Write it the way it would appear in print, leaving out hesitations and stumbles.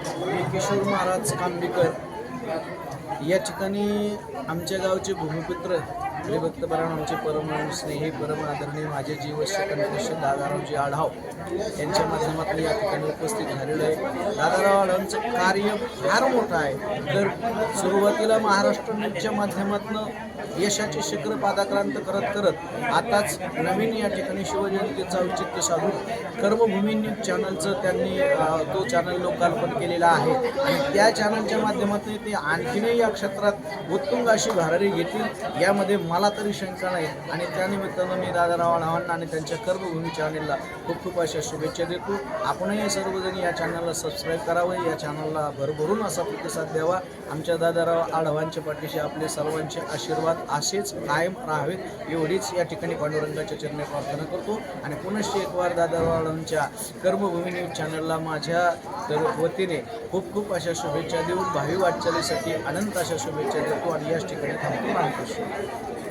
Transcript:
मी किशोर महाराज कांबीकर या ठिकाणी आमच्या गावचे भूमिपुत्र हरिभक्त परायण आमचे परम स्नेही परम आदरणीय माझे जीवश्य कंठेश्वर दादारावजी आढाव यांच्या माध्यमातून या ठिकाणी उपस्थित झालेलं आहे। दादाराव आढावांचं कार्य फार मोठं आहे। तर सुरुवातीला महाराष्ट्र न्यूजच्या माध्यमातून यशाचे शिखर पादाक्रांत करत करत आताच नवीन या ठिकाणी शिवजयंतीचं औचित्य साधून कर्मभूमी न्यूज चॅनलचं त्यांनी तो चॅनल लोकार्पण केलेला आहे आणि त्या चॅनलच्या माध्यमातून ते आणखीनही या क्षेत्रात उत्तुंग अशी भरारी घेतील यामध्ये मला तरी शंका नाही। आणि त्यानिमित्तानं मी दादाराव आढावांना आणि त्यांच्या कर्मभूमी चॅनलला खूप खूप अशा शुभेच्छा देतो। आपणही सर्वजण या चॅनलला सबस्क्राईब करावं, या चॅनलला भरभरून असा प्रतिसाद द्यावा। आमच्या दादाराव आढावांच्या पाठीशी आपले सर्वांचे आशीर्वाद असेच कायम राहावेत एवढीच या ठिकाणी पांडुरंगाच्या चरणी प्रार्थना करतो। आणि पुनश्च एक वार दादाराव आढावांच्या कर्मभूमी न्यूज चॅनलला माझ्या वतीने खूप खूप अशा शुभेच्छा देऊन भावी वाटचालीसाठी अनंत अशा शुभेच्छा देतो आणि याच ठिकाणी थांबतो। रामकृष्ण।